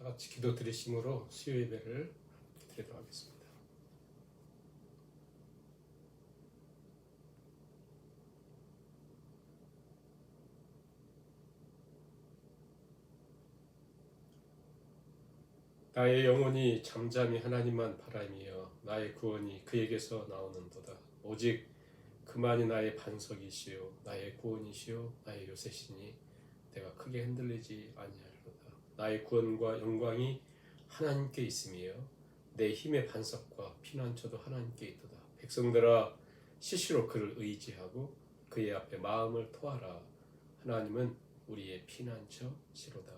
다 같이 기도 드리심으로 수요 예배를 드리도록 하겠습니다. 나의 영혼이 잠잠히 하나님만 바라며 나의 구원이 그에게서 나오는도다. 오직 그만이 나의 반석이시요 나의 구원이시요 나의 요새시니 내가 크게 흔들리지 아니하리로다. 나의 구원과 영광이 하나님께 있으며 내 힘의 반석과 피난처도 하나님께 있도다. 백성들아 시시로 그를 의지하고 그의 앞에 마음을 토하라. 하나님은 우리의 피난처시로다.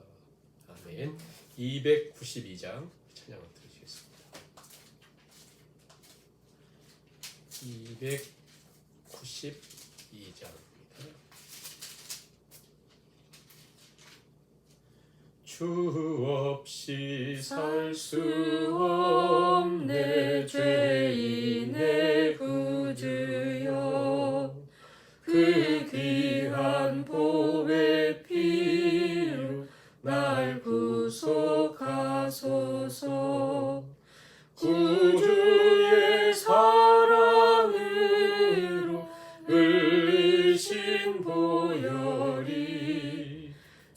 아멘. 292장 찬양을 드리겠습니다. 292장입니다. 주 없이 살 수 없네 죄인의 구주여 그 귀한 보배 피로 날 구속하소서. 구주의 사랑으로 흘리신 보혈이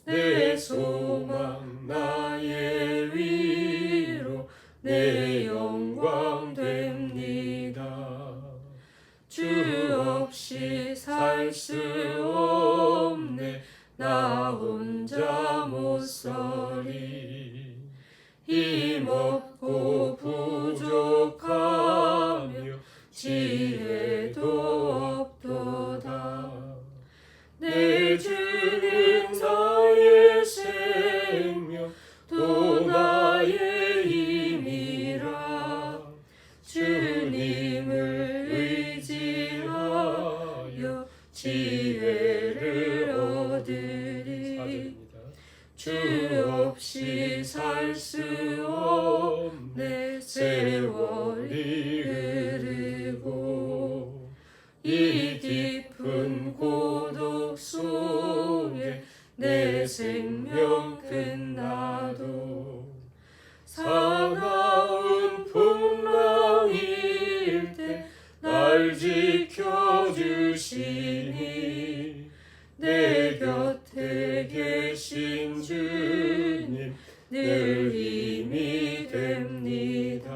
내 소망 나의 위로 내 영광 됩니다. 주 없이 살 수 없네 나 혼자 못 서리. 힘없고 부족하며 지혜도 없도다. 내 주는 나의 생명 또 나의 힘이라. 주님을 의지하여 지혜를 얻으리. 주 없이 살 수 없네 세월이 흐르고 이 깊은 고독 속에 내 생명 끝나도 사나운 풍랑일 때 날 지켜주시니 내 곁에 계신 주님 늘 힘이 됩니다.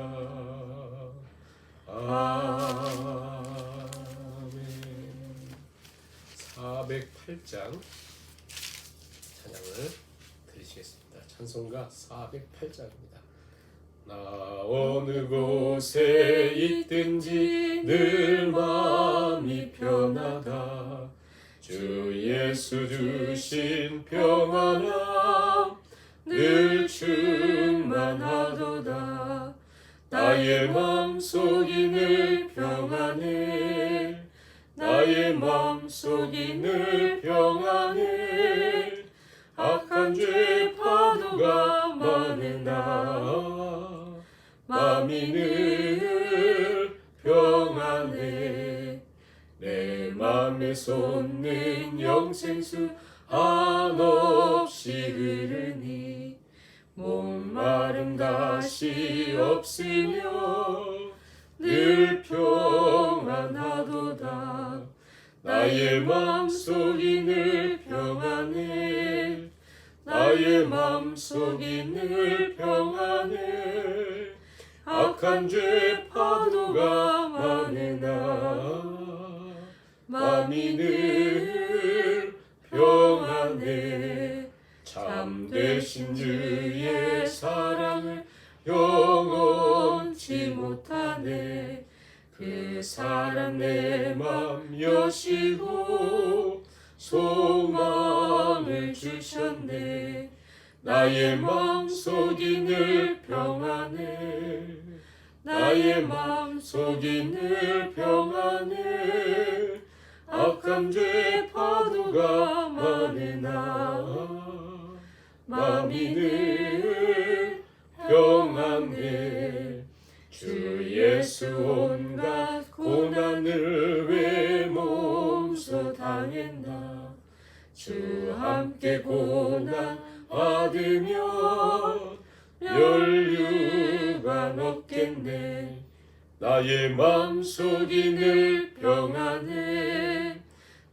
아멘. 408장 찬양을 드리시겠습니다. 찬송가 408장입니다. 나 어느 곳에 있든지 늘 마음이 편하다. 주 예수 주신 평안함 늘 충만하도다. 나의 맘속이 늘 평안해. 나의 맘속이 늘 평안해. 악한 죄 파도가 많으나 마음이 늘 평안해. 내 맘에 솟는 영생수 한없이 흐르니 목마름 다시 없으며 늘 평안하도다. 나의 맘속이 늘 평안해. 나의 맘속이 늘 평안해. 악한 죄 파도가 많으나 마음이 늘 평안해. 참되신 주의 사랑을 영원치 못하네. 그 사랑 내 맘 여시고 소망을 주셨네. 나의 맘속이 늘 평안해. 나의 맘속이 늘 평안해. 악한 죄 파도가 많으나 마음이 늘 평안해. 주 예수 온갖 고난을 왜 몸소 당했나. 주 함께 고난 받으며 연류가 없겠네. 나의 마음속이 늘 평안해.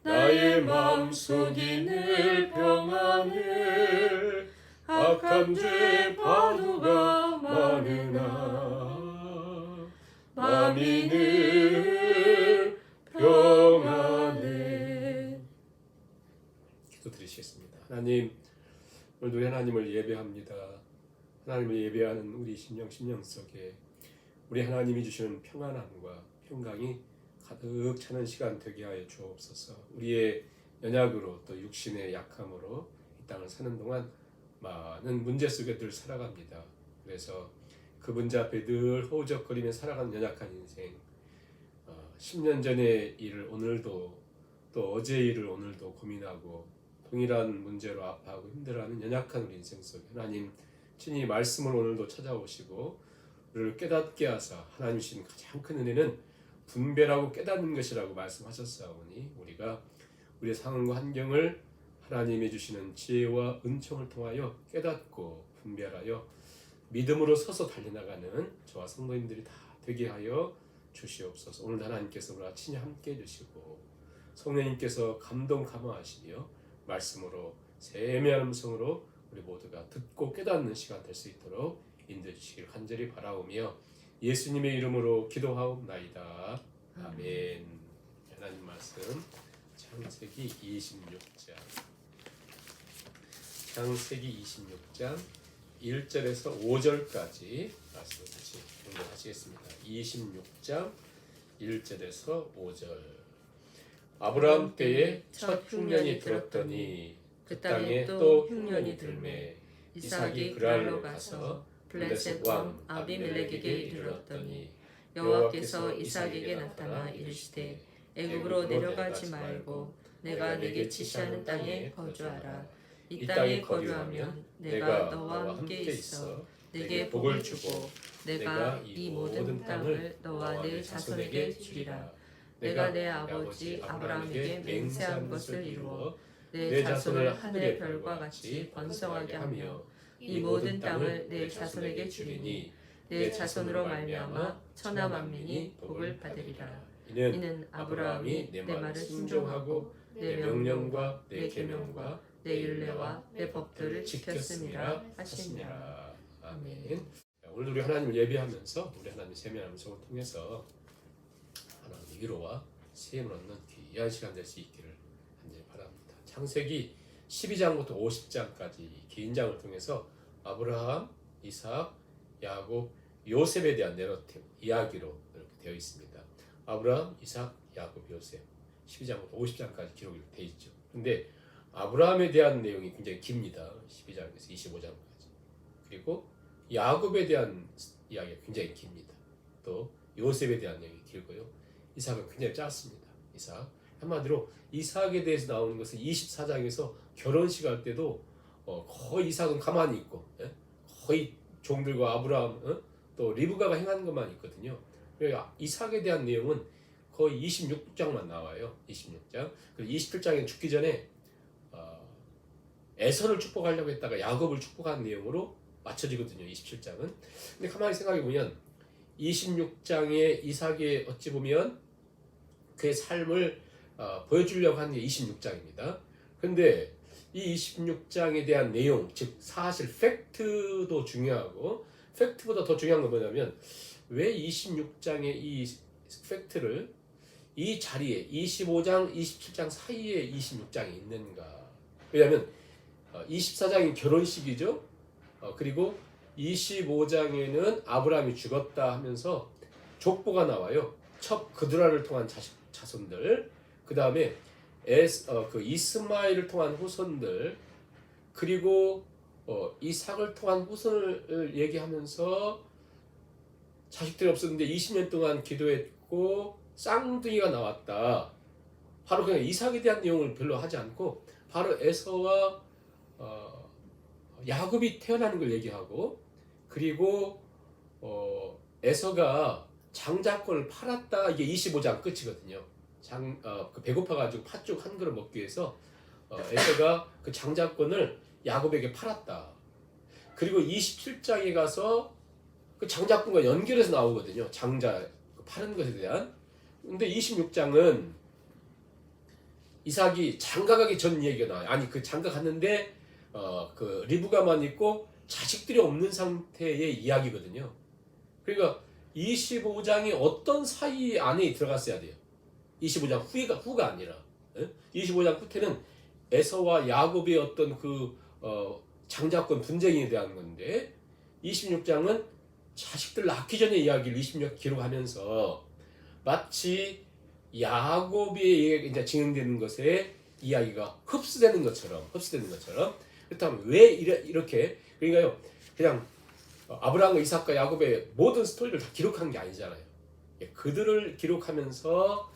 나의 마음속이 늘 평안해. 악한 죄 파도가 많으나 마음이 늘 평안해. 기도드리시겠습니다. 하나님, 오늘도 하나님을 예배합니다. 하나님을 예배하는 우리 심령 속에 우리 하나님이 주시는 평안함과 평강이 가득 차는 시간 되게 하여 주옵소서. 우리의 연약으로 또 육신의 약함으로 이 땅을 사는 동안 많은 문제 속에 늘 살아갑니다. 그래서 그 문제 앞에 늘 허우적거리며 살아가는 연약한 인생, 10년 전의 일을 오늘도 또 어제의 일을 오늘도 고민하고 동일한 문제로 아파하고 힘들어하는 연약한 우리 인생 속에 하나님 친히 말씀을 오늘도 찾아오시고 우리를 깨닫게 하사 하나님 주신 가장 큰 은혜는 분별하고 깨닫는 것이라고 말씀하셨사오니 우리가 우리의 상황과 환경을 하나님이 주시는 지혜와 은총을 통하여 깨닫고 분별하여 믿음으로 서서 달려나가는 저와 성도님들이 다 되게 하여 주시옵소서. 오늘도 하나님께서 우리와 친히 함께 해주시고 성령님께서 감동 감화하시며 말씀으로 세미한 음성으로 우리 모두가 듣고 깨닫는 시간 될 수 있도록 인도해 주시길 간절히 바라오며 예수님의 이름으로 기도하옵나이다. 아멘. 하나님 말씀 창세기 26장 1절에서 5절까지 말씀을 다시 공부하시겠습니다. 26장 1절에서 5절. 아브라함 때에 첫 흉년이 들었더니 그 땅에 또 흉년이 들매 이삭이 그랄로 가서 블레셋 왕 아비멜렉에게 이르렀더니 여호와께서 이삭에게 나타나 이르시되 애굽으로 내려가지 말고 내가 네게 지시하는 땅에 거주하라. 이 땅에 거주하면 내가 너와 함께 있어 네게 복을 주고 내가 이 모든 땅을 너와 네 자손에게 주리라. 내가 내 아버지 아브라함에게 맹세한 것을 이루어 내 자손을 하늘의 별과 같이 번성하게 하며 이 모든 땅을 내 자손에게 주리니 내 자손으로 말미암아 천하 만민이 복을 받으리라. 이는 아브라함이 내 말을 순종하고 내 명령과 내 계명과 내 율례와 내 법도를 지켰음이라 하시니라. 아멘. 오늘 우리 하나님을 예배하면서 우리 하나님 세미한 음성을 통해서 하나님의 위로와 시험을 얻는 귀한 시간 될 수 있기를 간절히 바랍니다. 창세기 12장부터 50장까지 긴 장을 통해서 아브라함, 이삭, 야곱, 요셉에 대한 내러티브, 이야기로 이렇게 되어 있습니다. 아브라함, 이삭, 야곱, 요셉 12장부터 50장까지 기록이 되어 있죠. 그런데 아브라함에 대한 내용이 굉장히 깁니다. 12장에서 25장까지. 그리고 야곱에 대한 이야기가 굉장히 깁니다. 또 요셉에 대한 내용이 길고요. 이삭은 굉장히 짧습니다. 이삭. 한마디로 이삭에 대해서 나오는 것은 24장에서 결혼식 할 때도 거의 이삭은 가만히 있고 거의 종들과 아브라함 또 리브가가 행하는 것만 있거든요. 이삭에 대한 내용은 거의 26장만 나와요. 26장. 그리고 27장에 죽기 전에 에서를 축복하려고 했다가 야곱을 축복한 내용으로 맞춰지거든요. 27장은. 근데 가만히 생각해 보면 26장의 이삭이 어찌 보면 그의 삶을 보여주려고 하는 게 26장입니다. 그런데 이 26장에 대한 내용, 즉 사실 팩트도 중요하고 팩트보다 더 중요한 건 뭐냐면 왜 26장의 이 팩트를 이 자리에 25장, 27장 사이에 26장이 있는가? 왜냐하면 24장이 결혼식이죠. 그리고 25장에는 아브라함이 죽었다 하면서 족보가 나와요. 첫 그드라를 통한 자손들, 그 다음에 이스마엘을 통한 후손들, 그리고 이삭을 통한 후손을 얘기하면서 자식들이 없었는데 20년 동안 기도했고 쌍둥이가 나왔다. 바로 그냥 이삭에 대한 내용을 별로 하지 않고 바로 에서와 야곱이 태어나는 걸 얘기하고, 그리고 에서가 장자권을 팔았다. 이게 25장 끝이거든요. 배고파가지고 팥죽 한 그릇 먹기 위해서 에서가 그 장자권을 야곱에게 팔았다. 그리고 27장에 가서 그 장자권과 연결해서 나오거든요. 장자 파는 것에 대한. 근데 26장은 이삭이 장가가기 전 얘기가 나와요. 아니 그 장가 갔는데 그 리브가만 있고 자식들이 없는 상태의 이야기거든요. 그러니까 25장이 어떤 사이 안에 들어갔어야 돼요. 25장 후가 아니라 25장 후태는 에서와 야곱의 어떤 그 장자권 분쟁에 대한 건데 26장은 자식들 낳기 전의 이야기를 26장 기록하면서 마치 야곱이 이제 진행되는 것에 이야기가 흡수되는 것처럼 그렇다면 왜 이렇게 그러니까요 그냥 아브라함과 이삭과 야곱의 모든 스토리를 다 기록한 게 아니잖아요. 그들을 기록하면서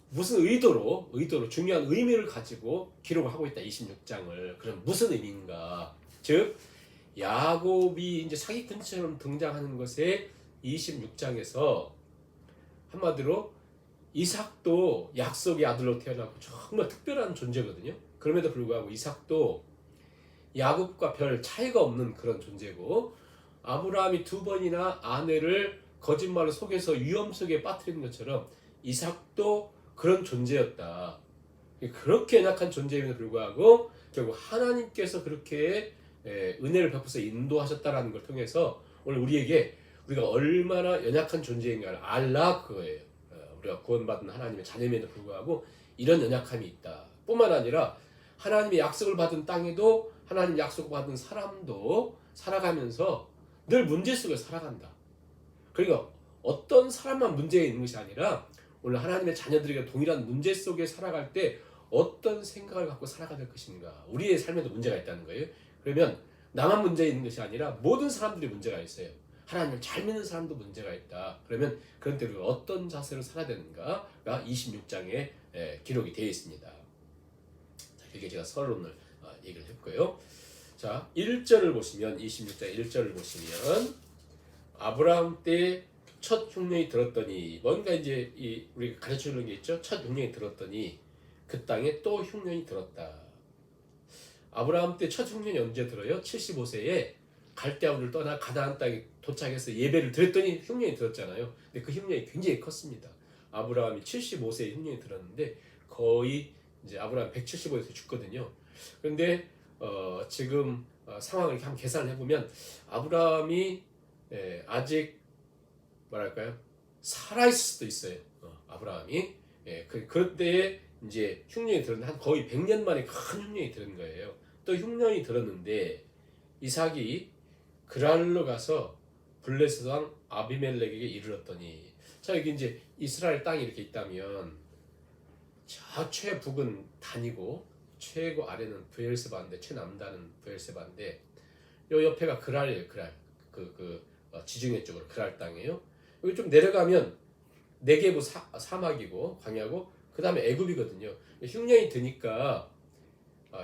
무슨 의도로 중요한 의미를 가지고 기록을 하고 있다 26장을. 그럼 무슨 의미인가? 즉 야곱이 이제 사기꾼처럼 등장하는 것에 26장에서 한마디로 이삭도 약속의 아들로 태어나고 정말 특별한 존재거든요. 그럼에도 불구하고 이삭도 야곱과 별 차이가 없는 그런 존재고 아브라함이 2번이나 아내를 거짓말로 속여서 위험 속에 빠뜨린 것처럼 이삭도 그런 존재였다. 그렇게 연약한 존재임에도 불구하고 결국 하나님께서 그렇게 은혜를 베풀어서 인도하셨다라는 걸 통해서 오늘 우리가 얼마나 연약한 존재인가를 알라 그거예요. 우리가 구원받은 하나님의 자녀임에도 불구하고 이런 연약함이 있다. 뿐만 아니라 하나님의 약속을 받은 땅에도 하나님 약속을 받은 사람도 살아가면서 늘 문제 속에 살아간다. 그러니까 어떤 사람만 문제가 있는 것이 아니라 오늘 하나님의 자녀들에게 동일한 문제 속에 살아갈 때 어떤 생각을 갖고 살아가야 될 것인가. 우리의 삶에도 문제가 있다는 거예요. 그러면 나만 문제 있는 것이 아니라 모든 사람들이 문제가 있어요. 하나님을 잘 믿는 사람도 문제가 있다. 그러면 그런 때 우리가 어떤 자세로 살아야 되는가가 26장에 기록이 되어 있습니다. 자, 이렇게 제가 서론을 얘기를 했고요. 자, 1절을 보시면 26장 1절을 보시면 아브라함 때 첫 흉년이 들었더니 뭔가 이제 우리가 가르쳐 주는 게 있죠. 첫 흉년이 들었더니 그 땅에 또 흉년이 들었다. 아브라함 때 첫 흉년이 언제 들어요? 75세에 갈대아우를 떠나 가나안 땅에 도착해서 예배를 드렸더니 흉년이 들었잖아요. 근데 그 흉년이 굉장히 컸습니다. 아브라함이 75세에 흉년이 들었는데 거의 이제 아브라함 175세에서 죽거든요. 그런데 지금 상황을 이렇게 한번 계산을 해보면 아브라함이 아직 뭐랄까요? 살아있을 수도 있어요. 아브라함이. 그럴 때에 이제 흉년이 들었는데 한 거의 100년 만에 큰 흉년이 들은 거예요. 또 흉년이 들었는데 이삭이 그랄로 가서 블레셋 왕 아비멜렉에게 이르렀더니 자 여기 이제 이스라엘 땅이 이렇게 있다면 저 최북은 단이고 최고 아래는 브엘세바인데 최남단은 브엘세바인데 요 옆에가 그랄이에요. 그랄 지중해 쪽으로 그랄 땅이에요. 여기 좀 내려가면 네게부 사막이고 광야고 그 다음에 애굽이거든요. 흉년이 드니까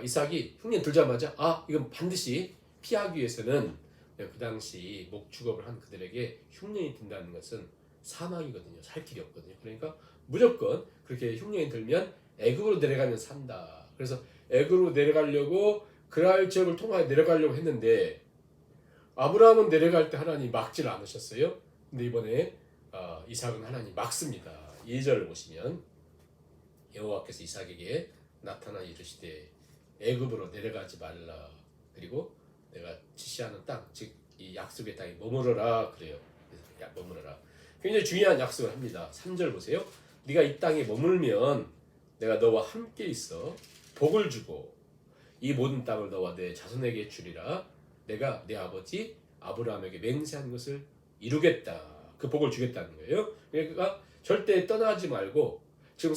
이삭이 흉년 들자마자 이건 반드시 피하기 위해서는 그 당시 목축업을 한 그들에게 흉년이 든다는 것은 사망이거든요. 살 길이 없거든요. 그러니까 무조건 그렇게 흉년이 들면 애굽으로 내려가면 산다. 그래서 애굽으로 내려가려고 그랄 지역을 통하여 내려가려고 했는데 아브라함은 내려갈 때 하나님이 막지를 않으셨어요. 근데 이번에 이삭은 하나님 막습니다. 2절을 보시면 여호와께서 이삭에게 나타나 이르시되 애굽으로 내려가지 말라. 그리고 내가 지시하는 땅, 즉 이 약속의 땅에 머무르라 그래요. 머무르라. 굉장히 중요한 약속을 합니다. 3절 보세요. 네가 이 땅에 머물면 내가 너와 함께 있어 복을 주고 이 모든 땅을 너와 내 자손에게 주리라. 내가 내 아버지 아브라함에게 맹세한 것을 이루겠다. 그 복을 주겠다는 거예요. 그러니까 절대 떠나지 말고 지금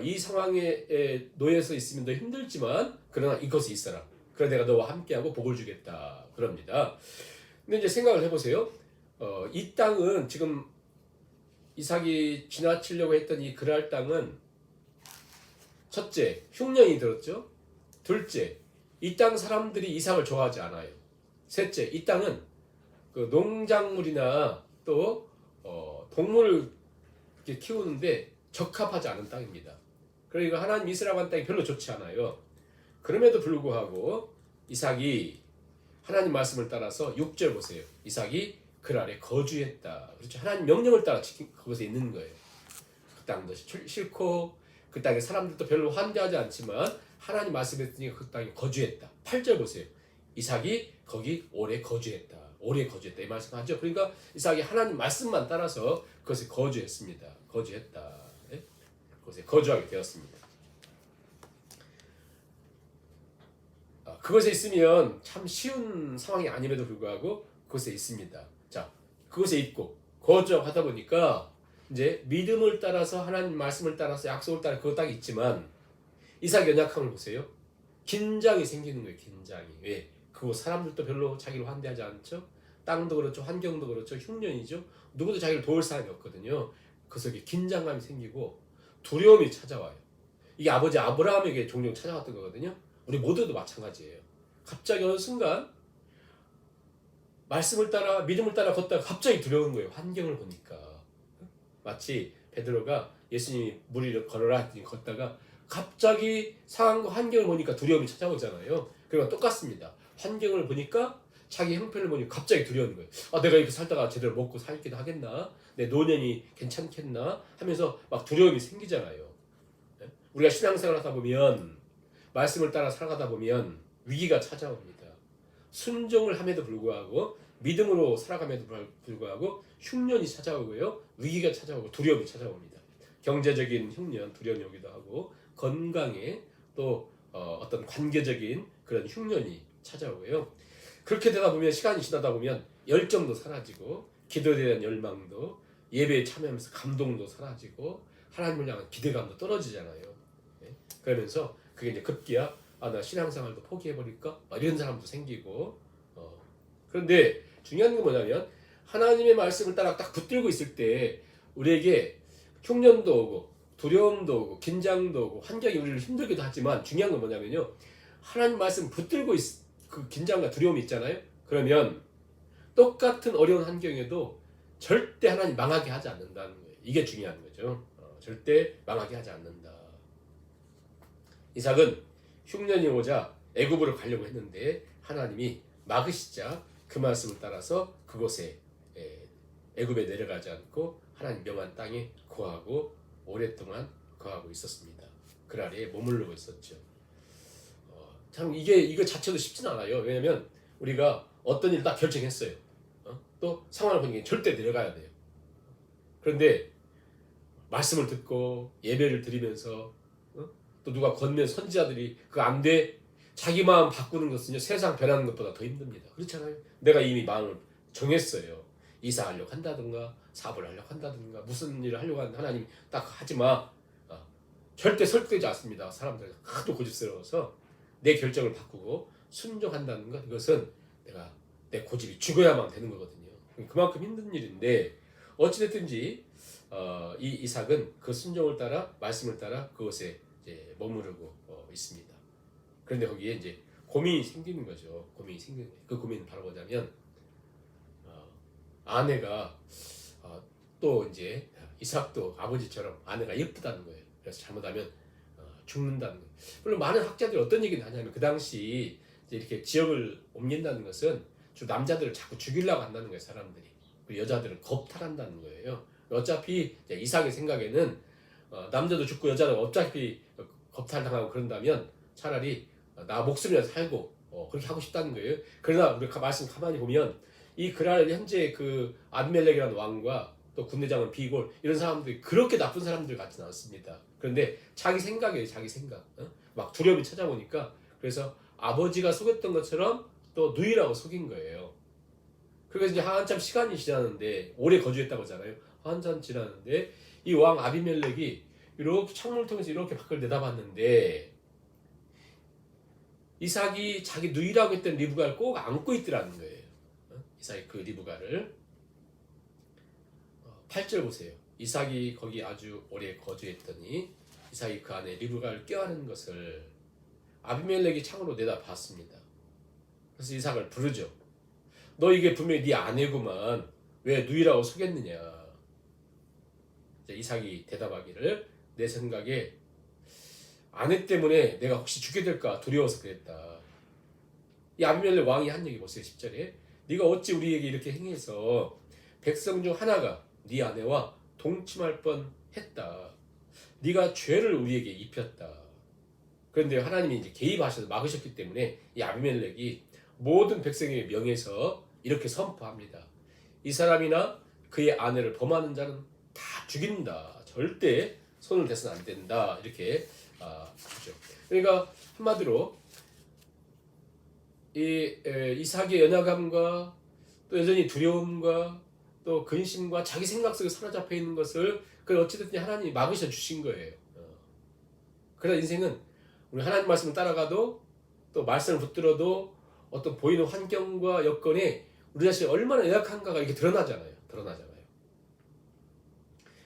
이 상황에 놓여서 있으면 더 힘들지만 그러나 이것이 있어라. 그래 내가 너와 함께하고 복을 주겠다. 그럽니다. 근데 이제 생각을 해보세요. 이 땅은 지금 이삭이 지나치려고 했던 이 그랄 땅은 첫째 흉년이 들었죠. 둘째 이 땅 사람들이 이삭을 좋아하지 않아요. 셋째 이 땅은 그 농작물이나 또 동물을 이렇게 키우는데 적합하지 않은 땅입니다. 그러니까 하나님 이스라엘 땅이 별로 좋지 않아요. 그럼에도 불구하고 이삭이 하나님 말씀을 따라서 6절 보세요. 이삭이 그 아래 거주했다. 그렇죠. 하나님 명령을 따라 지킨 그곳에 있는 거예요. 그 땅도 싫고 그 땅에 사람들도 별로 환대하지 않지만 하나님 말씀했으니까 그 땅에 거주했다. 8절 보세요. 이삭이 거기 오래 거주했다. 오래 거주했다. 이 말씀하죠. 그러니까 이삭이 하나님 말씀만 따라서 그것에 거주했습니다. 거주했다. 네? 그것에 거주하게 되었습니다. 그것에 있으면 참 쉬운 상황이 아님에도 불구하고 그것에 있습니다. 자, 그것에 있고 거주하다 보니까 이제 믿음을 따라서 하나님 말씀을 따라서 약속을 따라 그 땅에 있지만 이삭의 연약함을 보세요. 긴장이 생기는 거예요. 긴장이. 왜? 그곳 사람들도 별로 자기를 환대하지 않죠. 땅도 그렇죠. 환경도 그렇죠. 흉년이죠. 누구도 자기를 도울 사람이 없거든요. 그 속에 긴장감이 생기고 두려움이 찾아와요. 이게 아버지 아브라함에게 종종 찾아왔던 거거든요. 우리 모두도 마찬가지예요. 갑자기 어느 순간 말씀을 따라 믿음을 따라 걷다가 갑자기 두려운 거예요. 환경을 보니까. 마치 베드로가 예수님이 물 위를 걸어라 했더니 걷다가 갑자기 상황과 환경을 보니까 두려움이 찾아오잖아요. 그러니까 똑같습니다. 환경을 보니까 자기 형편을 보니까 갑자기 두려운 거예요. 내가 이렇게 살다가 제대로 먹고 살기도 하겠나? 내 노년이 괜찮겠나? 하면서 막 두려움이 생기잖아요. 우리가 신앙생활 하다 보면 말씀을 따라 살아가다 보면 위기가 찾아옵니다. 순종을 함에도 불구하고 믿음으로 살아감에도 불구하고 흉년이 찾아오고요. 위기가 찾아오고 두려움이 찾아옵니다. 경제적인 흉년, 두려움이 오기도 하고 건강에 또 어떤 관계적인 그런 흉년이 찾아오고요. 그렇게 되다 보면 시간이 지나다 보면 열정도 사라지고 기도에 대한 열망도 예배에 참여하면서 감동도 사라지고 하나님을 향한 기대감도 떨어지잖아요. 그러면서 그게 이제 급기야 나 신앙생활도 포기해버릴까? 이런 사람도 생기고 그런데 중요한 건 뭐냐면 하나님의 말씀을 따라 딱 붙들고 있을 때 우리에게 흉년도 오고 두려움도 오고 긴장도 오고 환경이 우리를 힘들기도 하지만 중요한 건 뭐냐면요. 하나님 말씀 붙들고 그 긴장과 두려움이 있잖아요. 그러면 똑같은 어려운 환경에도 절대 하나님 망하게 하지 않는다는 거예요. 이게 중요한 거죠. 절대 망하게 하지 않는다. 이삭은 흉년이 오자 애굽으로 가려고 했는데 하나님이 막으시자 그 말씀을 따라서 그곳에 애굽에 내려가지 않고 하나님 명한 땅에 거하고 오랫동안 거하고 있었습니다. 그 아래에 머무르고 있었죠. 참 이거 자체도 쉽진 않아요. 왜냐하면 우리가 어떤 일 딱 결정했어요. 또 상황을 보니까 절대 내려가야 돼요. 그런데 말씀을 듣고 예배를 드리면서 또 누가 건면 선지자들이 그거 안 돼. 자기 마음 바꾸는 것은요 세상 변하는 것보다 더 힘듭니다. 그렇잖아요. 내가 이미 마음을 정했어요. 이사하려고 한다든가 사업을 하려고 한다든가 무슨 일을 하려고 하는 하나님 딱 하지마. 절대 설득되지 않습니다. 사람들 하도 고집스러워서 내 결정을 바꾸고 순종한다는 것 이것은 내 고집이 죽어야만 되는 거거든요. 그만큼 힘든 일인데 어찌됐든지 이 이삭은 그 순종을 따라 말씀을 따라 그곳에 이제 머무르고 있습니다. 그런데 거기에 이제 고민이 생기는 거죠. 고민이 생기는 거예요. 그 고민은 바로 뭐냐면 아내가 또 이제 이삭도 아버지처럼 아내가 예쁘다는 거예요. 그래서 잘못하면 죽는다는 거예요. 물론 많은 학자들이 어떤 얘기를 하냐면 그 당시 이제 이렇게 지역을 옮긴다는 것은 주 남자들을 자꾸 죽이려고 한다는 거예요. 사람들이. 그리고 여자들은 겁탈한다는 거예요. 어차피 이삭의 생각에는 남자도 죽고 여자도 어차피 겁탈당하고 그런다면 차라리 나 목숨이라도 살고 그렇게 하고 싶다는 거예요. 그러나 우리 말씀 가만히 보면 이 그랄 현재 그 아비멜렉이라는 왕과 또 군대장은 비골 이런 사람들이 그렇게 나쁜 사람들 같지는 않습니다. 그런데 자기 생각이에요. 자기 생각. 막 두려움이 찾아오니까 그래서 아버지가 속였던 것처럼 또 누이라고 속인 거예요. 그래서 이제 한참 시간이 지났는데 오래 거주했다고 하잖아요. 한참 지났는데 이 왕 아비멜렉이 이렇게 창문을 통해서 이렇게 밖을 내다봤는데 이삭이 자기 누이라고 했던 리브가를 꼭 안고 있더라는 거예요. 이삭이 그 리브가를 8절 보세요. 이삭이 거기 아주 오래 거주했더니 이삭이 그 안에 리브가를 껴안은 것을 아비멜렉이 창으로 내다봤습니다. 그래서 이삭을 부르죠. 너 이게 분명히 네 아내구만. 왜 누이라고 속였느냐. 이삭이 대답하기를 내 생각에 아내 때문에 내가 혹시 죽게 될까 두려워서 그랬다. 이 아비멜렉 왕이 한 얘기 보세요. 10절에 네가 어찌 우리에게 이렇게 행해서 백성 중 하나가 네 아내와 동침할 뻔했다. 네가 죄를 우리에게 입혔다. 그런데 하나님이 이제 개입하셔서 막으셨기 때문에 이 아비멜렉이 모든 백성의 명예에서 이렇게 선포합니다. 이 사람이나 그의 아내를 범하는 자는 다 죽인다. 절대 손을 대서는 안 된다. 이렇게 하죠. 그러니까 한마디로 이 이삭의 연약함과 또 여전히 두려움과 또 근심과 자기 생각 속에 사로잡혀 있는 것을 그 어찌됐든 하나님이 막으셔 주신 거예요. 그러나 인생은 우리 하나님 말씀을 따라가도 또 말씀을 붙들어도 어떤 보이는 환경과 여건에 우리 자신이 얼마나 연약한가가 이렇게 드러나잖아요.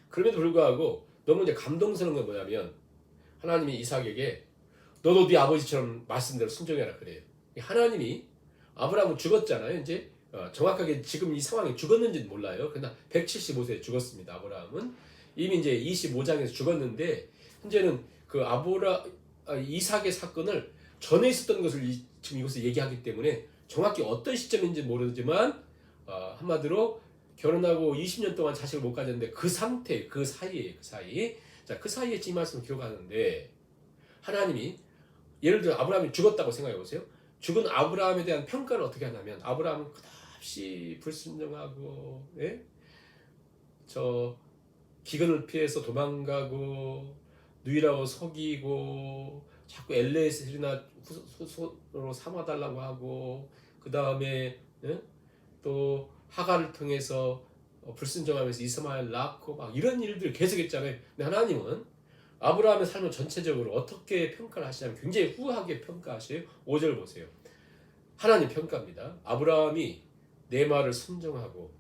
그럼에도 불구하고 너무 이제 감동스러운 건 뭐냐면 하나님이 이삭에게 너도 네 아버지처럼 말씀대로 순종해라 그래요. 하나님이 아브라함은 죽었잖아요. 이제 정확하게 지금 이 상황에 죽었는지는 몰라요. 그러나 175세에 죽었습니다. 아브라함은 이미 이제 25장에서 죽었는데 현재는 그 이삭의 사건을 전에 있었던 것을 지금 이곳에 얘기하기 때문에 정확히 어떤 시점인지 모르지만 한마디로 결혼하고 20년 동안 자식을 못 가졌는데 그 상태, 그 사이. 자, 그 사이에 이 말씀을 기록하는데 하나님이 예를 들어 아브라함이 죽었다고 생각해 보세요. 죽은 아브라함에 대한 평가를 어떻게 하냐면 아브라함은 끝없이 불순종하고 저 기근을 피해서 도망가고 누이라고 속이고 자꾸 엘레셋이나 후손으로 삼아달라고 하고 그 다음에 또 하갈을 통해서 불순종하면서 이스마엘 낳고 막 이런 일들을 계속했잖아요. 근데 하나님은 아브라함의 삶을 전체적으로 어떻게 평가를 하시냐면 굉장히 후하게 평가하세요. 5절 보세요. 하나님 평가입니다. 아브라함이 내 말을 순종하고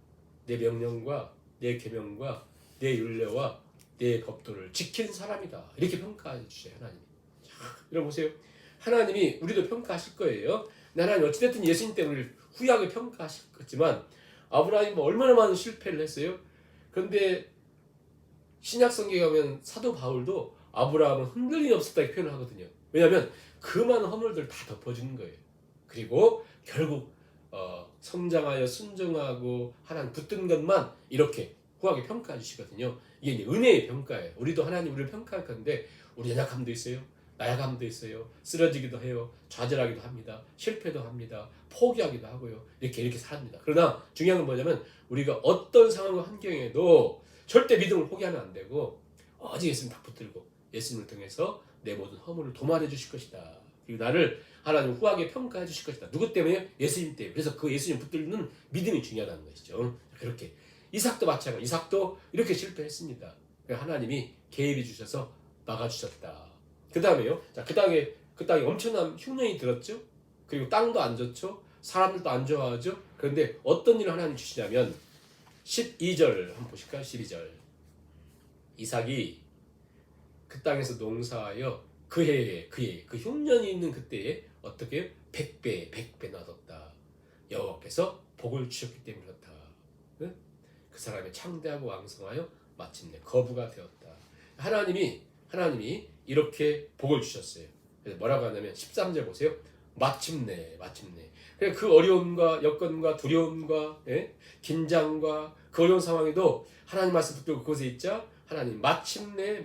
내 명령과 내 계명과 내 율례와 내 법도를 지킨 사람이다. 이렇게 평가해 주세요. 하나님이. 자, 여러분 보세요. 하나님이 우리도 평가하실 거예요. 하나님 어찌됐든 예수님 때문에 후하게 평가하셨지만 아브라함이 뭐 얼마나 많은 실패를 했어요. 그런데 신약 성경에 가면 사도 바울도 아브라함은 흔들림이 없었다 이렇게 표현을 하거든요. 왜냐하면 그 많은 허물들을 다 덮어주는 거예요. 그리고 결국 성장하여 순종하고 하나님 붙든 것만 이렇게 후하게 평가해 주시거든요. 이게 이제 은혜의 평가예요. 우리도 하나님 우리를 평가할 건데 우리 연약함도 있어요. 나약함도 있어요. 쓰러지기도 해요. 좌절하기도 합니다. 실패도 합니다. 포기하기도 하고요. 이렇게 삽니다. 그러나 중요한 건 뭐냐면 우리가 어떤 상황과 환경에도 절대 믿음을 포기하면 안 되고 오직 예수님 딱 붙들고 예수님을 통해서 내 모든 허물을 도말해 주실 것이다. 그리고 나를 하나님 후하게 평가해 주실 것이다. 누구 때문에? 예수님 때문에. 그래서 그 예수님 붙들는 믿음이 중요하다는 것이죠. 그렇게 이삭도 마찬가지. 이삭도 이렇게 실패했습니다. 하나님이 개입해 주셔서 막아주셨다. 그 다음에요. 자, 그 땅에 엄청난 흉년이 들었죠. 그리고 땅도 안 좋죠. 사람들도 안 좋아하죠. 그런데 어떤 일을 하나님 주시냐면 12절 한번 보실까요? 12절. 이삭이 그 땅에서 농사하여 그 해에 그 흉년이 있는 그때에 어떻게 100배 얻었다. 여호와께서 복을 주셨기 때문에 그렇다. 그 사람이 창대하고 왕성하여 마침내 거부가 되었다. 하나님이 이렇게 복을 주셨어요. 그래서 뭐라고 하냐면 13절 보세요. 마침내. 그러니까 그 어려움과 여건과 두려움과 긴장과 그 어려운 상황에도 하나님 말씀 붙들고 그곳에 있자 하나님 마침내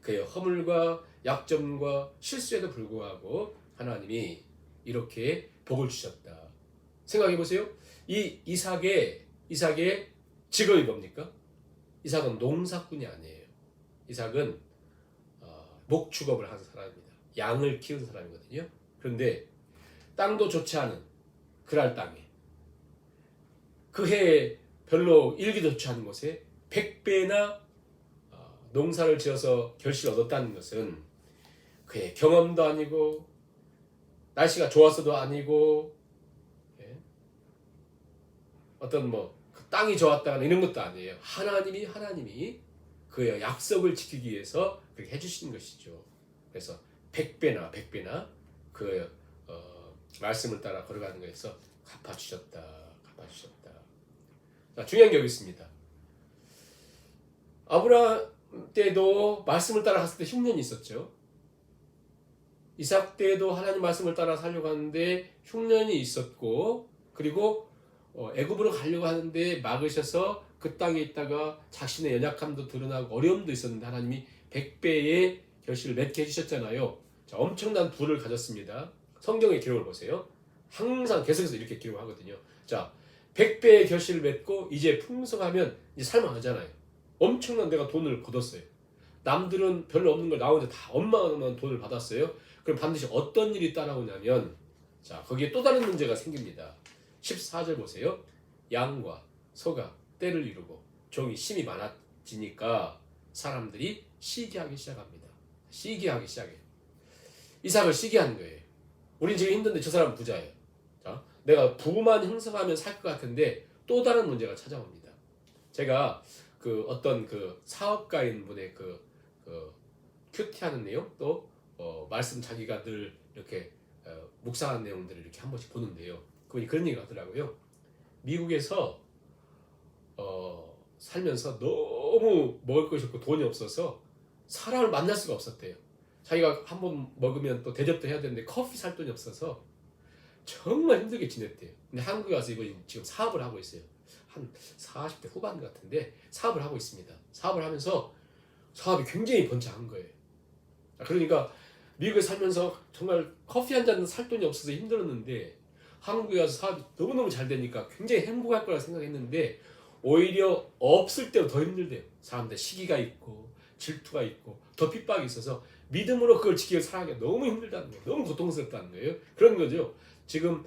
그의 허물과 약점과 실수에도 불구하고 하나님이 이렇게 복을 주셨다. 생각해 보세요. 이 이삭의 직업이 뭡니까? 이삭은 농사꾼이 아니에요. 이삭은 목축업을 하는 사람입니다. 양을 키우는 사람이거든요. 그런데 땅도 좋지 않은 그랄 땅에 그 해에 별로 일기도 좋지 않은 곳에 100배나 농사를 지어서 결실을 얻었다는 것은 그의 경험도 아니고 날씨가 좋아서도 아니고 어떤 그 땅이 좋았다거나 이런 것도 아니에요. 하나님이 그의 약속을 지키기 위해서 그렇게 해주시는 것이죠. 그래서 100배나 그 말씀을 따라 걸어가는 것에서 갚아주셨다. 자, 중요한 게 여기 있습니다. 아브라함 때도 말씀을 따라 갔을 때 흉년이 있었죠. 이삭 때도 하나님 말씀을 따라 살려고 하는데 흉년이 있었고, 그리고 애굽으로 가려고 하는데 막으셔서 그 땅에 있다가 자신의 연약함도 드러나고 어려움도 있었는데 하나님이 100배의 결실을 맺게 해주셨잖아요. 자, 엄청난 부를 가졌습니다. 성경의 기록을 보세요. 항상 계속해서 이렇게 기록하거든요. 자, 100배의 결실을 맺고 이제 풍성하면 이제 살만하잖아요. 엄청난 내가 돈을 거뒀어요. 남들은 별로 없는 걸 나 혼자 다 어마어마한 돈을 받았어요. 그럼 반드시 어떤 일이 따라오냐면, 자, 거기에 또 다른 문제가 생깁니다. 14절 보세요. 양과 소가 때를 이루고 종이 심이 많아지니까 사람들이 시기하기 시작합니다. 시기하기 시작해요. 이삭을 시기하는 거예요. 우린 지금 힘든데 저 사람은 부자예요. 자, 내가 부만 형성하면 살 것 같은데 또 다른 문제가 찾아옵니다. 제가 그 어떤 그 사업가인 분의 그 큐티하는 내용 또 말씀 자기가 늘 이렇게 묵상하는 내용들을 이렇게 한 번씩 보는데요. 그분이 그런 얘기 하더라고요. 미국에서 살면서 너무 먹을 것이 없고 돈이 없어서 사람을 만날 수가 없었대요. 자기가 한 번 먹으면 또 대접도 해야 되는데 커피 살 돈이 없어서 정말 힘들게 지냈대요. 근데 한국에 와서 이분이 지금 사업을 하고 있어요. 한 40대 후반 같은데 사업을 하고 있습니다. 사업을 하면서 사업이 굉장히 번창한 거예요. 그러니까 미국에 살면서 정말 커피 한 잔 살 돈이 없어서 힘들었는데 한국에 와서 사업이 너무너무 잘 되니까 굉장히 행복할 거라 생각했는데 오히려 없을 때도 더 힘들대요. 사람들 시기가 있고 질투가 있고 더 핍박이 있어서 믿음으로 그걸 지키고 살아가기가 너무 힘들다는 거예요. 너무 고통스럽다는 거예요. 그런 거죠. 지금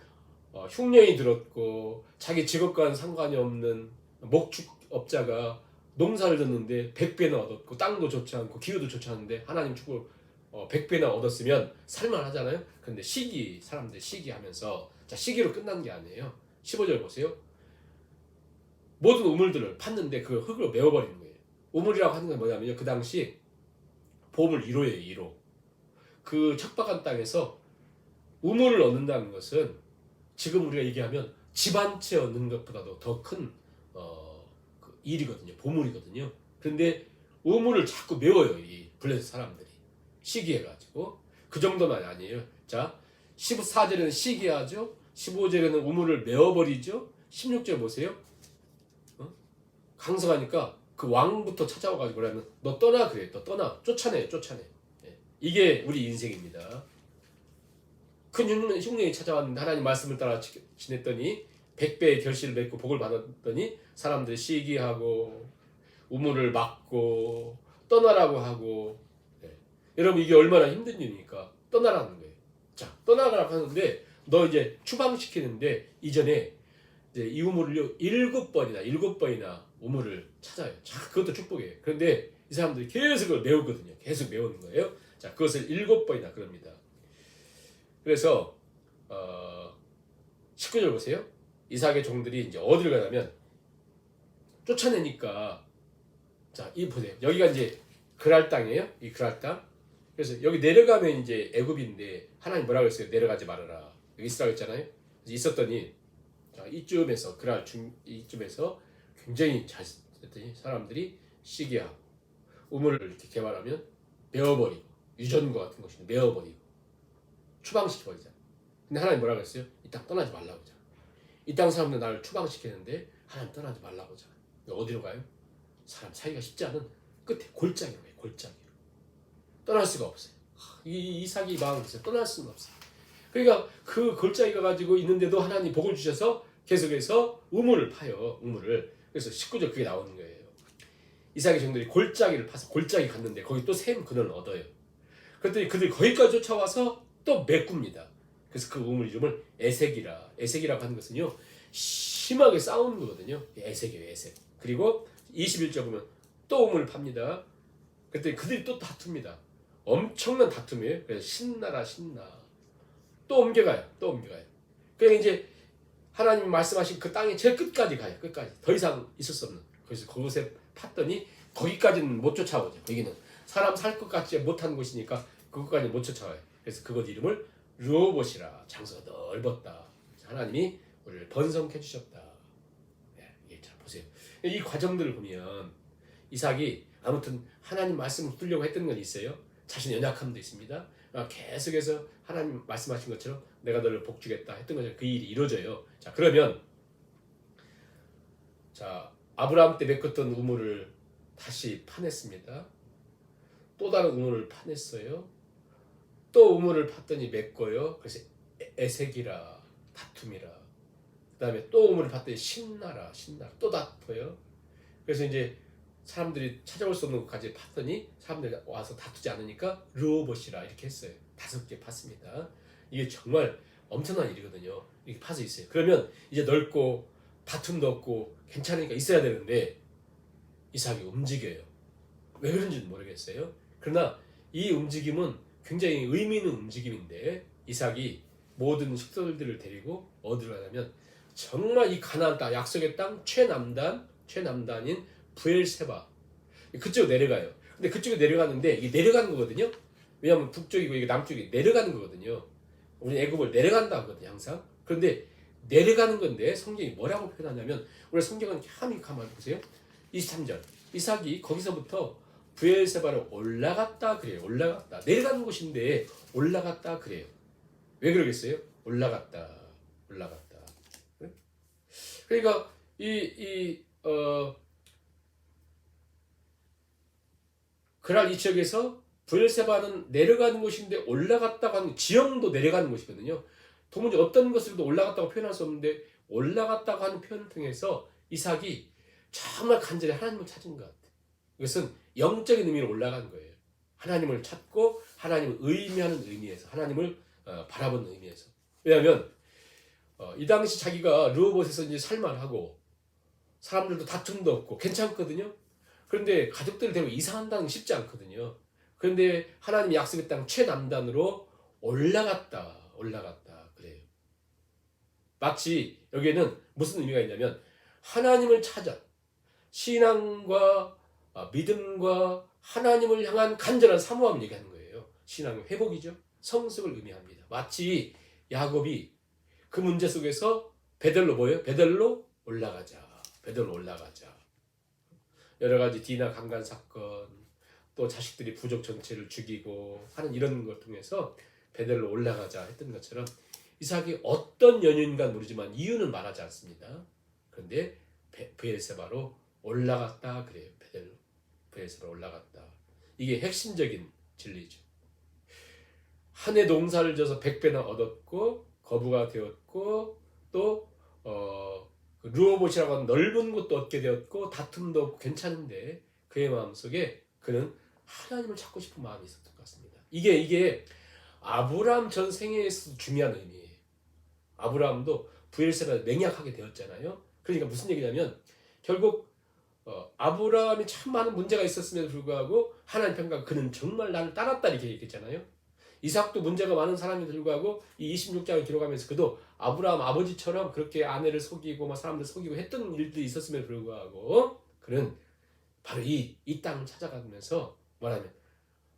흉년이 들었고 자기 직업과는 상관이 없는 목축업자가 농사를 졌는데 100배나 얻었고 땅도 좋지 않고 기후도 좋지 않은데 하나님 축복 100배나 얻었으면 살만하잖아요. 근데 사람들 시기하면서 자, 시기로 끝난 게 아니에요. 15절 보세요. 모든 우물들을 팠는데 그 흙으로 메워버리는 거예요. 우물이라고 하는 건 뭐냐면요. 그 당시 보물 1호예요. 1호. 그 척박한 땅에서 우물을 얻는다는 것은 지금 우리가 얘기하면 집 한 채 얻는 것보다도 더 큰 그 일이거든요. 보물이거든요. 그런데 우물을 자꾸 메워요. 이 블레셋 사람들이. 시기해가지고. 그 정도만 아니에요. 자, 14절에는 시기하죠. 15절에는 우물을 메워버리죠. 16절 보세요. 강성하니까 그 왕부터 찾아와가지고 그러면 너 떠나 그래. 너 떠나. 쫓아내. 예. 이게 우리 인생입니다. 큰 흉년이 찾아왔는데 하나님 말씀을 따라 지냈더니 100배의 결실을 맺고 복을 받았더니 사람들이 시기하고 우물을 막고 떠나라고 하고 여러분 이게 얼마나 힘든 일입니까? 떠나라는 거예요. 자, 떠나라고 하는데 너 이제 추방시키는데 이전에 이제 이 우물을요 7번이나 우물을 찾아요. 자, 그것도 축복이에요. 그런데 이 사람들이 계속 그걸 메우거든요. 계속 메우는 거예요. 자, 그것을 7번이나 그럽니다. 그래서 19절 보세요. 이삭의 종들이 이제 어디를 가냐면 쫓아내니까 자, 이 보세요. 여기가 이제 그랄 땅이에요. 이 그랄 땅. 그래서 여기 내려가면 이제 애굽인데 하나님 뭐라고 했어요? 내려가지 말아라. 여기 있으라고 했잖아요. 그래서 있었더니 자, 이쯤에서 그랄 이쯤에서 굉장히 잘 했더니 사람들이 시기하고 우물을 이렇게 개발하면 메워버리고 유전과 같은 것이 메워버리고 추방시켜버리잖아. 근데 하나님 뭐라고 했어요? 이 땅 떠나지 말라고 하잖아. 이 땅 사람들 나를 추방시키는데 하나님 떠나지 말라고 하잖아. 어디로 가요? 사람 살기가 쉽지 않은 끝에 골짜기로 가요. 골짜기로. 떠날 수가 없어요. 이삭이 마음에서 떠날 수는 없어요. 그러니까 그 골짜기가 가지고 있는데도 하나님 복을 주셔서 계속해서 우물을 파요. 우물을. 그래서 19절 그게 나오는 거예요. 이삭의 종들이 골짜기를 파서 골짜기 갔는데 거기 또 샘 근원을 얻어요. 그랬더니 그들이 거기까지 쫓아와서 또 메꿉니다. 그래서 그 우물 이름을 에색이라고 하는 것은요 심하게 싸우는 거거든요. 에색이에요. 에색. 그리고 21절 보면 또 우물을 팝니다. 그랬더니 그들이 또 다툽니다. 엄청난 다툼이에요. 그래서 신나. 또 옮겨가요. 그러니까 이제 하나님 말씀하신 그 땅의 제일 끝까지 가요. 끝까지. 더 이상 있을 수 없는. 그래서 그곳에 팠더니 거기까지는 못 쫓아오죠. 거기는 사람 살 것 같지 못한 곳이니까 그것까지 못 쫓아와요. 그래서 그곳 이름을 르호봇이라. 장소가 넓었다. 하나님이 우리를 번성해 주셨다. 네, 이게 잘 보세요. 이 과정들을 보면 이삭이 아무튼 하나님 말씀을 붙들려고 했던 건 있어요. 자신의 연약함도 있습니다. 계속해서 하나님 말씀하신 것처럼 내가 너를 복주겠다 했던 것처럼 그 일이 이루어져요. 자, 그러면 자, 아브라함 때 메꿨던 우물을 다시 파냈습니다. 또 다른 우물을 파냈어요. 또 우물을 팠더니 메꿔요. 그래서 애색이라 다툼이라. 그 다음에 또 우물을 팠더니 신나라 또 다퉈요. 그래서 이제 사람들이 찾아올 수 없는 곳까지 팠더니 사람들이 와서 다투지 않으니까 르호봇이라 이렇게 했어요. 5개 팠습니다. 이게 정말 엄청난 일이거든요. 이렇게 파서 있어요. 그러면 이제 넓고 다툼도 없고 괜찮으니까 있어야 되는데 이삭이 움직여요. 왜 그런지는 모르겠어요. 그러나 이 움직임은 굉장히 의미 있는 움직임인데 이삭이 모든 식솔들을 데리고 어디로 가냐면 정말 이 가나안 땅, 약속의 땅 최남단인 브엘세바 그쪽으로 내려가요. 근데 그쪽에 내려가는데 이게 내려가는 거거든요. 왜냐하면 북쪽이고 이게 남쪽이 내려가는 거거든요. 우리 애굽을 내려간다 하거든요, 항상. 그런데 내려가는 건데 성경이 뭐라고 표현하냐면 우리 성경은 가만히 보세요. 23절 이삭이 거기서부터 브엘세바로 올라갔다 그래요. 올라갔다. 내려가는 곳인데 올라갔다 그래요. 왜 그러겠어요? 올라갔다. 그러니까 그날 이 지역에서 브엘세바는 내려가는 곳인데 올라갔다고 하는 지형도 내려가는 곳이거든요. 도무지 어떤 것으로도 올라갔다고 표현할 수 없는데 올라갔다고 하는 표현을 통해서 이삭이 정말 간절히 하나님을 찾은 것 같아요. 이것은 영적인 의미로 올라간 거예요. 하나님을 찾고 하나님을 의미하는 의미에서 하나님을 바라보는 의미에서. 왜냐하면 이 당시 자기가 르호봇에서 이제 살만하고 사람들도 다툼도 없고 괜찮거든요. 그런데 가족들을 데리고 이사한다는 게 쉽지 않거든요. 그런데 하나님이 약속의 땅 최남단으로 올라갔다 그래요. 마치 여기에는 무슨 의미가 있냐면 하나님을 찾아 신앙과 믿음과 하나님을 향한 간절한 사모함을 얘기하는 거예요. 신앙의 회복이죠. 성숙을 의미합니다. 마치 야곱이 그 문제 속에서 베델로 뭐예요? 베델로 올라가자. 여러 가지 디나 강간 사건, 또 자식들이 부족 전체를 죽이고 하는 이런 걸 통해서 베델로 올라가자 했던 것처럼 이삭이 어떤 연유인가 모르지만 이유는 말하지 않습니다. 그런데 브엘세바로 올라갔다 그래요. 베델로 올라갔다. 이게 핵심적인 진리죠. 한 해 농사를 져서 100배나 얻었고 거부가 되었고 또 르호봇이라고 하는 넓은 곳도 얻게 되었고 다툼도 없고 괜찮은데 그의 마음속에 그는 하나님을 찾고 싶은 마음이 있었던 것 같습니다. 이게 아브라함 전 생애에서 중요한 의미예요. 아브라함도 브엘세바를 맹약하게 되었잖아요. 그러니까 무슨 얘기냐면 결국 아브라함이 참 많은 문제가 있었음에도 불구하고 하나님 평가 그는 정말 나를 따랐다 이렇게 얘기했잖아요. 이삭도 문제가 많은 사람이 불구하고 이 26장을 기록하면서 그도 아브라함 아버지처럼 그렇게 아내를 속이고 막 사람들 속이고 했던 일들이 있었음에도 불구하고 그는 바로 이 땅을 찾아가면서 뭐라면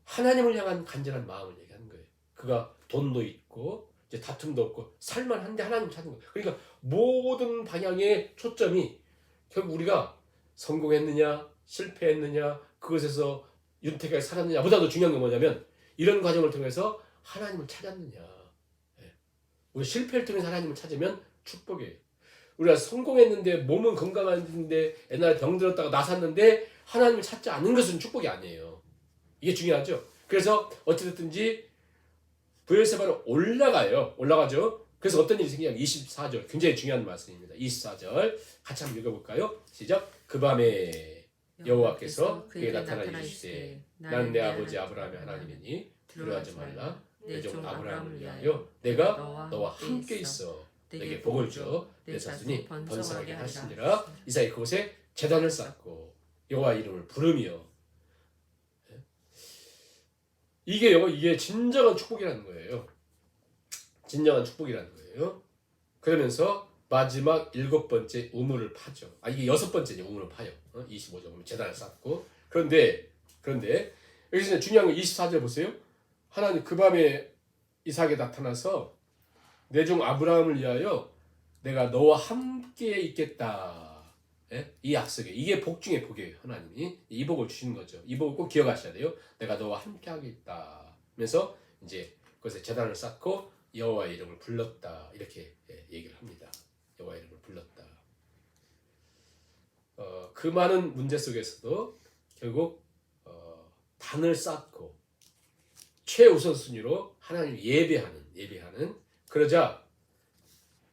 하나님을 향한 간절한 마음을 얘기하는 거예요. 그가 돈도 있고 이제 다툼도 없고 살만한데 하나님 찾는 거예요. 그러니까 모든 방향의 초점이 결국 우리가 성공했느냐 실패했느냐 그것에서 윤택하게 살았느냐 보다도 중요한 건 뭐냐면 이런 과정을 통해서 하나님을 찾았느냐. 우리 실패를 통해서 하나님을 찾으면 축복이에요. 우리가 성공했는데 몸은 건강한데 옛날에 병들었다가 나섰는데 하나님을 찾지 않는 것은 축복이 아니에요. 이게 중요하죠. 그래서 어찌됐든지 브엘세바로 올라가죠. 그래서 어떤 일이 생기냐면 24절 굉장히 중요한 말씀입니다. 24절 같이 한번 읽어볼까요? 시작. 그 밤에 여호와께서 그에게 나타나 이르시되 나는 내 아버지 아브라함의 하나님이니 두려워하지 말라. 내 종 아브라함을 위하여 내가 너와 함께 있어 내게 복을 줘 내 자손이 번성하게 하시니라. 이삭이 그곳에 제단을 쌓고 여호와 이름을 부르며 이게 진정한 축복이라는 거예요. 그러면서 마지막 7번째 우물을 파죠. 이게 6번째죠. 우물을 파요. 25절 제단을 쌓고 그런데 여기서 중요한 건 24절 보세요. 하나님 그 밤에 이삭에 나타나서 내 종 아브라함을 위하여 내가 너와 함께 있겠다. 이 약속에 이게 복 중에 복이에요. 하나님이 이 복을 주시는 거죠. 이 복을 꼭 기억하셔야 돼요. 내가 너와 함께 하겠다. 그래서 이제 그것에 제단을 쌓고 여호와의 이름을 불렀다 이렇게 얘기를 합니다. 여호와의 이름을 불렀다. 그 많은 문제 속에서도 결국 단을 쌓고 최우선순위로 하나님 예배하는 그러자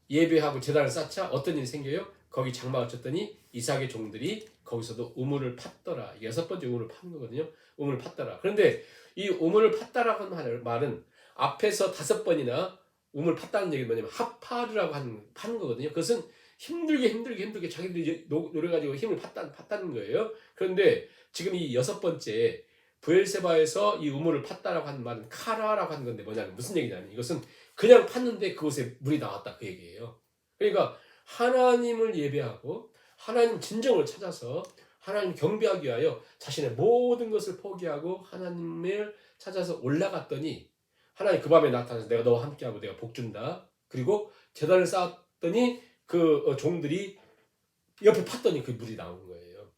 예배하고 제단을 쌓자 어떤 일이 생겨요? 거기 장막을 쳤더니 이삭의 종들이 거기서도 우물을 팠더라. 이게 6번째 우물을 파는 거거든요. 우물을 팠더라. 그런데 이 우물을 팠다라고 하는 말은 앞에서 5번이나 우물을 팠다는 얘기는 뭐냐면 하파르라고 파는 거거든요. 그것은 힘들게 자기들이 노력가지고 힘을 팠다는 거예요. 그런데 지금 이 6번째 브엘세바에서 이 우물을 팠다라고 하는 말은 카라라고 하는 건데 뭐냐면 무슨 얘기냐면 이것은 그냥 팠는데 그곳에 물이 나왔다 그 얘기예요. 그러니까 하나님을 예배하고 하나님 진정을 찾아서 하나님 경배하기 위하여 자신의 모든 것을 포기하고 하나님을 찾아서 올라갔더니 하나님 그 밤에 나타나서 내가 너와 함께하고 내가 복 준다. 그리고 제단을 쌓았더니 그 종들이 옆에 팠더니 그 물이 나온 거예요.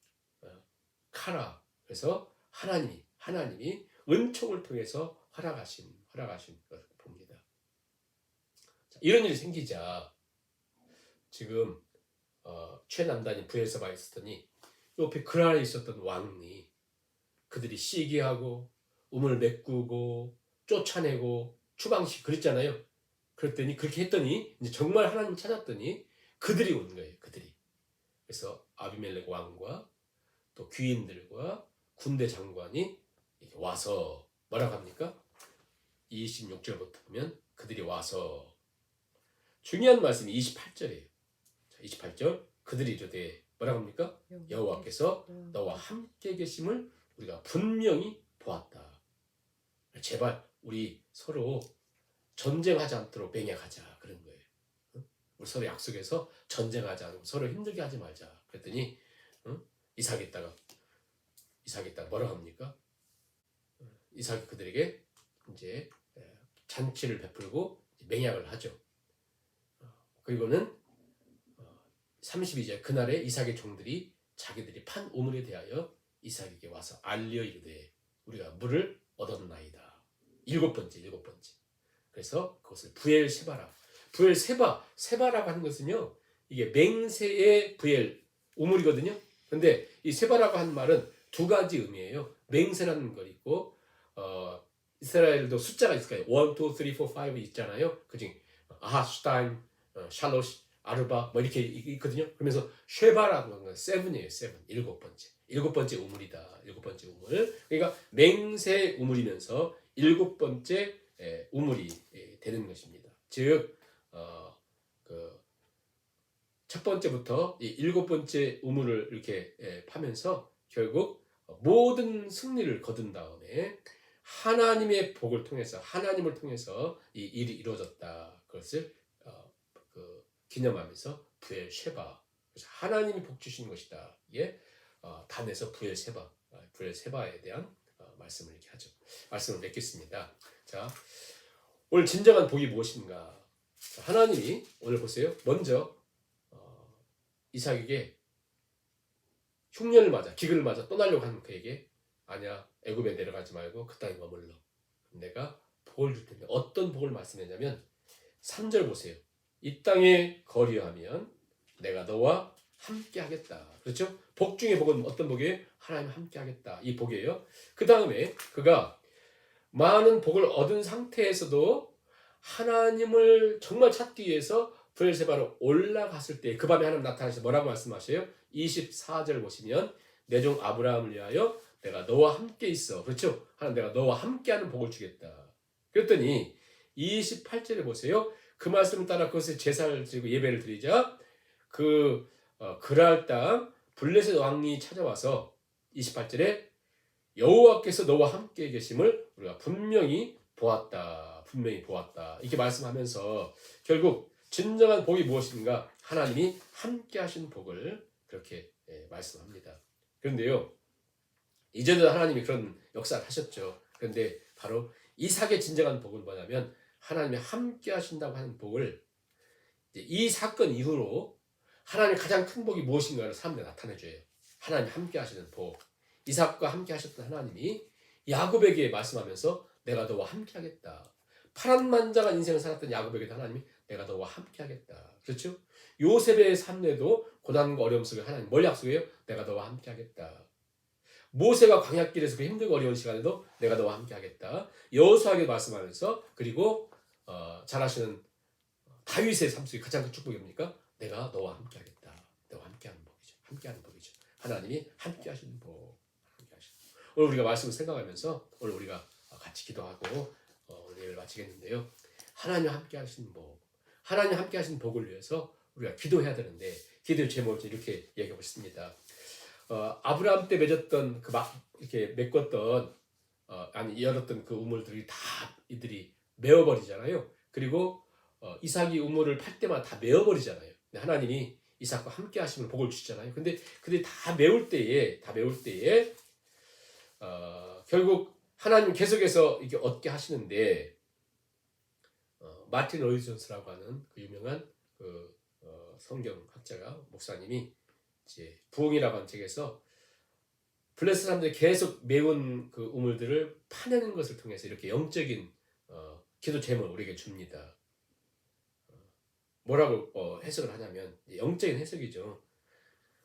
카라. 그래서 하나님이 은총을 통해서 허락하신 것을 봅니다. 자, 이런 일이 생기자 지금 최남단이 브엘세바에 있었더니 옆에 그 아래 있었던 왕이 그들이 시기하고 우물 메꾸고 쫓아내고 추방시 그랬잖아요. 그랬더니 그렇게 했더니 이제 정말 하나님 찾았더니 그들이 온 거예요. 그래서 아비멜렉 왕과 또 귀인들과 군대 장관이 이렇게 와서 뭐라고 합니까? 26절부터 보면 그들이 와서 중요한 말씀이 28절이에요. 28절 그들이 이르되 뭐라고 합니까? 여호와께서 너와 함께 계심을 우리가 분명히 보았다. 제발 우리 서로 전쟁하지 않도록 맹약하자 그런 거예요. 우리 서로 약속해서 전쟁하지 않고 서로 힘들게 하지 말자. 그랬더니 이삭이 있다가 뭐라고 합니까? 이삭이 그들에게 이제 잔치를 베풀고 맹약을 하죠. 그리고는 32절 그날에 이삭의 종들이 자기들이 판 우물에 대하여 이삭에게 와서 알려 이르되 우리가 물을 얻었나이다. 7번째. 그래서 그것을 세바라고 하는 것은요. 이게 맹세의 우물이거든요. 근데 이 세바라고 하는 말은 2가지 의미예요. 맹세라는 거 있고 이스라엘도 숫자가 있을까요? 1, 2, 3, 4, 5 있잖아요. 그중에 아하슈타임, 샬롯, 아르바 뭐 이렇게 있거든요. 그러면서 쉐바라는 건 7이에요. 7번째 우물이다. 7번째 우물. 그러니까 맹세 우물이면서 7번째 우물이 되는 것입니다. 즉 첫 번째부터 이 7번째 우물을 이렇게 파면서 결국 모든 승리를 거둔 다음에 하나님의 복을 통해서 하나님을 통해서 이 일이 이루어졌다. 그것을 기념하면서 브엘셰바 그래서 하나님이 복 주시는 것이다. 이게 단에서 브엘세바에 대한 말씀을 이렇게 하죠. 말씀을 맺겠습니다. 자, 오늘 진정한 복이 무엇인가? 하나님이 오늘 보세요. 먼저 이삭에게 흉년을 맞아 기근을 맞아 떠나려고 하는 그에게 아니야 애굽에 내려가지 말고 그 땅에 머물러 내가 복을 줄 텐데 어떤 복을 말씀했냐면 3절 보세요. 이 땅에 거류하면 내가 너와 함께 하겠다. 그렇죠? 복 중에 복은 어떤 복이에요? 하나님 함께 하겠다. 이 복이에요. 그 다음에 그가 많은 복을 얻은 상태에서도 하나님을 정말 찾기 위해서 브엘세바로 올라갔을 때 그 밤에 하나님 나타나셔서 뭐라고 말씀하셔요? 24절 보시면 내 종 아브라함을 위하여 내가 너와 함께 있어. 그렇죠? 하나님 내가 너와 함께하는 복을 주겠다. 그랬더니 28절에 보세요. 그 말씀을 따라 그것에 제사를 드리고 예배를 드리자 그랄 땅 블레셋 왕이 찾아와서 28절에 여호와께서 너와 함께 계심을 우리가 분명히 보았다. 이렇게 말씀하면서 결국 진정한 복이 무엇인가? 하나님이 함께 하신 복을 그렇게 말씀합니다. 그런데요. 이전에도 하나님이 그런 역사를 하셨죠. 그런데 바로 이삭의 진정한 복은 뭐냐면 하나님이 함께 하신다고 하는 복을 이 사건 이후로 하나님의 가장 큰 복이 무엇인가를 사람들이 나타내줘요. 하나님이 함께 하시는 복. 이삭과 함께 하셨던 하나님이 야곱에게 말씀하면서 내가 너와 함께하겠다. 파란만장한 인생을 살았던 야곱에게도 하나님이 내가 너와 함께하겠다. 그렇죠? 요셉의 삶에도 고난과 어려움 속에 하나님 뭘 약속해요? 내가 너와 함께하겠다. 모세가 광야길에서 그 힘들고 어려운 시간에도 내가 너와 함께하겠다. 여호수아에게 말씀하면서 그리고 잘하시는 다윗의 삶 속에 가장 큰 축복이 뭡니까? 내가 너와 함께하겠다. 너와 함께하는 법이죠. 함께하는 법이죠. 하나님이 함께하시는 법. 함께하시는 법. 오늘 우리가 말씀을 생각하면서 오늘 우리가 같이 기도하고 오늘 예배를 마치겠는데요. 하나님 함께하시는 법. 하나님 함께하시는 복을 위해서 우리가 기도해야 되는데 기도의 제목을 이렇게 얘기하고 있습니다. 아브라함 때 맺었던 이렇게 메꿨던 열었던 그 우물들이 다 이들이 메어버리잖아요. 그리고 이삭이 우물을 팔 때마다 다 메어버리잖아요. 하나님이 이삭과 함께 하시면 복을 주시잖아요. 근데 다 메울 때에 결국 하나님 계속해서 이게 얻게 하시는데 마틴 로이드 존스라고 하는 그 유명한 성경학자가 목사님이 이제 부흥이라고 하는 책에서 블레스 사람들이 계속 메운 그 우물들을 파내는 것을 통해서 이렇게 영적인 기도 제목을 우리에게 줍니다. 뭐라고 해석을 하냐면 영적인 해석이죠.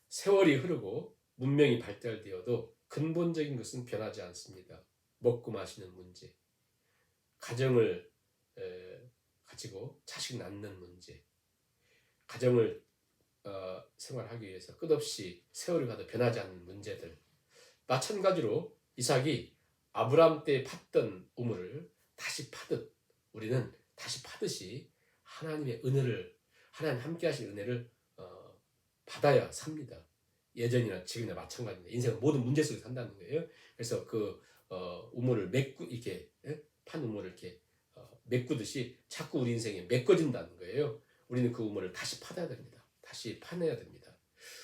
세월이 흐르고 문명이 발달되어도 근본적인 것은 변하지 않습니다. 먹고 마시는 문제, 가정을 가지고 자식 낳는 문제, 가정을 생활하기 위해서 끝없이 세월이 가도 변하지 않는 문제들. 마찬가지로 이삭이 아브라함 때 팠던 우물을 다시 파듯 우리는 다시 파듯이 하나님의 은혜를 하나님 함께 하실 은혜를 받아야 삽니다. 예전이나 지금이나 마찬가지입니다. 인생은 모든 문제 속에 산다는 거예요. 그래서 그 우물을 이렇게 판 우물을 이렇게 메꾸듯이 자꾸 우리 인생이 메꿔진다는 거예요. 우리는 그 우물을 다시 파야 됩니다. 다시 파내야 됩니다.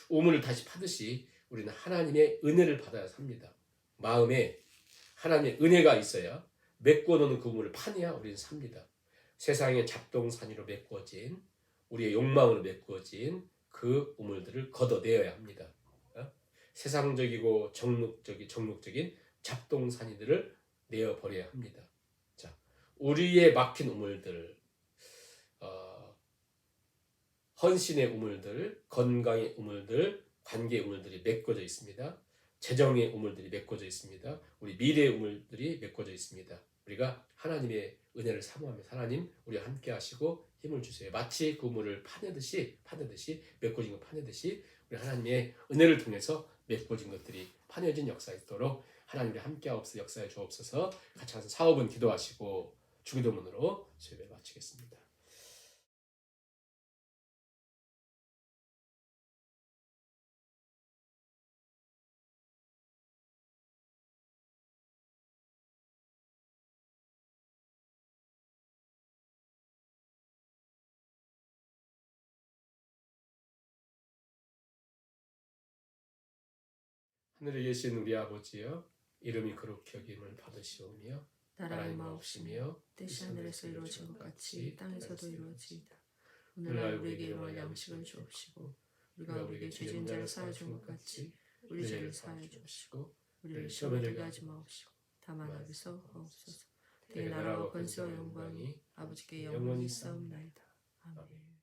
우물을 다시 파듯이 우리는 하나님의 은혜를 받아야 삽니다. 마음에 하나님의 은혜가 있어야 메꿔놓는 그 우물을 파내야 우리는 삽니다. 세상의 잡동사니로 메꿔진 우리의 욕망으로 메꿔진 그 우물들을 걷어내어야 합니다. 세상적이고 정욕적인 잡동사니들을 내어버려야 합니다. 자, 우리의 막힌 우물들, 헌신의 우물들, 건강의 우물들, 관계의 우물들이 메꿔져 있습니다. 재정의 우물들이 메꿔져 있습니다. 우리 미래의 우물들이 메꿔져 있습니다. 우리가 하나님의 은혜를 사모하면서 하나님 우리와 함께 하시고 힘을 주세요. 마치 그 우물을 파내듯이 메꿔진 것 파내듯이 우리 하나님의 은혜를 통해서 메꿔진 것들이 파내진 역사에 있도록 하나님이 함께 하옵소서 역사에 주옵소서. 같이 가서 4~5분 기도하시고 주기도문으로 예배 마치겠습니다. 하늘에 계신 우리 아버지여, 이름이 거룩히 여김을 받으시오며 나라의 마옵시며 뜻이 하늘에서 이루어진 것 같이 땅에서도 이루어지이다. 오늘날 우리에게 일용할 양식을 주옵시고 우리가 우리에게 죄진 자를 사하여 준 것 같이 우리 죄를 사하여 주옵시고 우리를 시험에 들게 하지 마옵시고 다만 악에서 구하옵소서. 내 나라와 권세와 영광이 아버지께 영원히 있사옵나이다. 아멘.